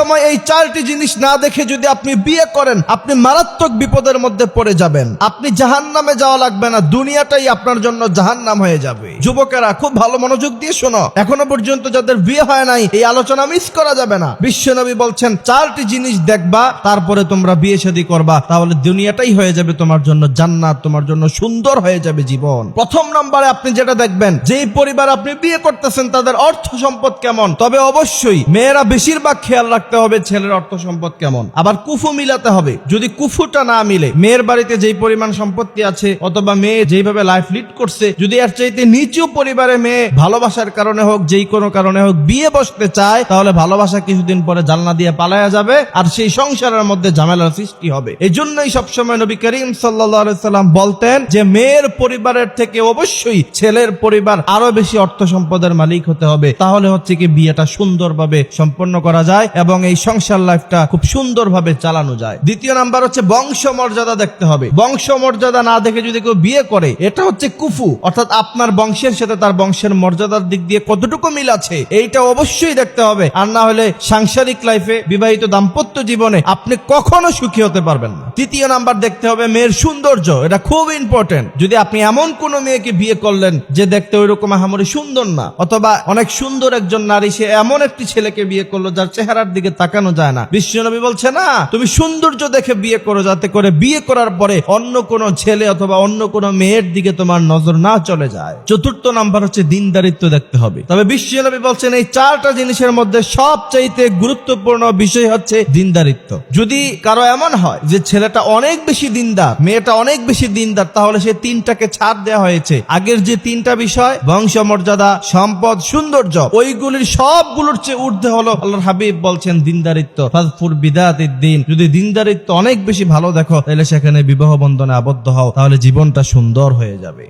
সময় এই চারটি জিনিস না দেখে যদি আপনি বিয়ে করেন, আপনি মারাত্মক বিপদের মধ্যে পড়ে যাবেন। আপনি জাহান্নামে যাওয়া লাগবে না, দুনিয়াটাই আপনার জন্য জাহান্নাম হয়ে যাবে। যুবকেরা খুব ভালো মনোযোগ দিয়ে শোনো, এখনো পর্যন্ত যাদের বিয়ে হয় নাই এই আলোচনা মিস করা যাবে না। বিশ্বনবী বলছেন চারটি জিনিস দেখবা, তারপরে তোমরা বিয়ে শাদী করবা, তাহলে দুনিয়াটাই হয়ে যাবে তোমার জন্য জান্নাত, তোমার জন্য সুন্দর হয়ে যাবে জীবন। প্রথম নম্বরে আপনি যেটা দেখবেন, যেই পরিবার আপনি বিয়ে করতেছেন তাদের অর্থ সম্পদ কেমন। তবে অবশ্যই মেয়েরা বেশিরভাগ খেয়াল রাখতে হবে ছেলের অর্থ সম্পদ কেমন, আবার কুফু মিলাতে হবে। যদি কুফুটা না মিলে, মেয়ের বাড়িতে যেই পরিমাণ সম্পত্তি আছে অথবা মেয়ে যেইভাবে লাইফ লিড করছে, যদি এর চাইতে নিচু পরিবারে মেয়ে ভালোবাসার কারণে হোক, যেই কোনো কারণে হোক বিয়ে বসতে চায়, তাহলে ভালোবাসা কিছুদিন পরে জানলা দিয়ে পালায়া যাবে, আর সেই সংসারের মধ্যে ঝামেলার সৃষ্টি হবে। এই জন্যই সবসময় নবী করিম সাল্লাল্লাহু আলাইহি সাল্লাম বলতেন যে মেয়ের পরিবারের থেকে অবশ্যই ছেলের পরিবার আরো বেশি অর্থ সম্পদের মালিক হতে হবে, তাহলে হচ্ছে কি বিয়েটা সুন্দরভাবে সম্পন্ন করা যায় এবং এই সংসার লাইফটা খুব সুন্দরভাবে চালানো যায়। দ্বিতীয় নাম্বার হচ্ছে বংশ মর্যাদা দেখতে হবে। বংশ মর্যাদা না দেখে যদি কেউ বিয়ে করে, এটা হচ্ছে কুফু, অর্থাৎ আপনার বংশের সাথে তার বংশের মর্যাদার দিক দিয়ে কতটুকু মিল আছে এইটা অবশ্যই দেখতে হবে। আর না হলে সাংসারিক লাইফে, বিবাহিত দাম্পত্য জীবনে আপনি কখনো সুখী হতে পারবেন না। তৃতীয় নাম্বার দেখতে হবে মেয়ের সৌন্দর্য, এটা খুব ইম্পর্টেন্ট। যদি আপনি এমন কোন মেয়েকে বিয়ে করলেন যে দেখতে ওইরকম আহামরি সুন্দর না, অথবা অনেক সুন্দর একজন নারী, সে এমন একটি ছেলেকে বিয়ে করলো যার চেহারার দিকে তাকানো যায় না, বিশ্বনবী বলছে না, তুমি সৌন্দর্য দেখে বিয়ে করো, যাতে করে বিয়ে করার পরে অন্য কোন ছেলে অথবা অন্য কোন মেয়ের দিকে তোমার নজর না চলে যায়। চতুর্থ নাম্বার হচ্ছে দিনদারিত্ব দেখতে হবে। তবে বিশ্বনবী বলছেন এই চারটা জিনিসের মধ্যে সবচাইতে গুরুত্বপূর্ণ বিষয় হচ্ছে দিনদারিত্ব। যদি কারো এমন হয় যে ছেলেটা অনেক বেশি দিনদার, মেয়েটা অনেক বেশি দিনদার, তাহলে সে তিনটাকে ছাড় দেওয়া হয়েছে। আগের যে তিনটা বিষয়, বংশ মর্যাদা, সম্পদ, সৌন্দর্য, ওইগুলির সবগুলোর চেয়ে ঊর্ধ্বে হলো আল্লাহর হাবিব বলছেন দিনদারিত্ব। ফাযফুর বিদাতিদ দ্বীন, যদি দিনদারিত্ব অনেক বেশি ভালো দেখো, তাহলে সেখানে বিবাহ বন্ধনে আবদ্ধ হও, তাহলে জীবনটা সুন্দর হয়ে যাবে।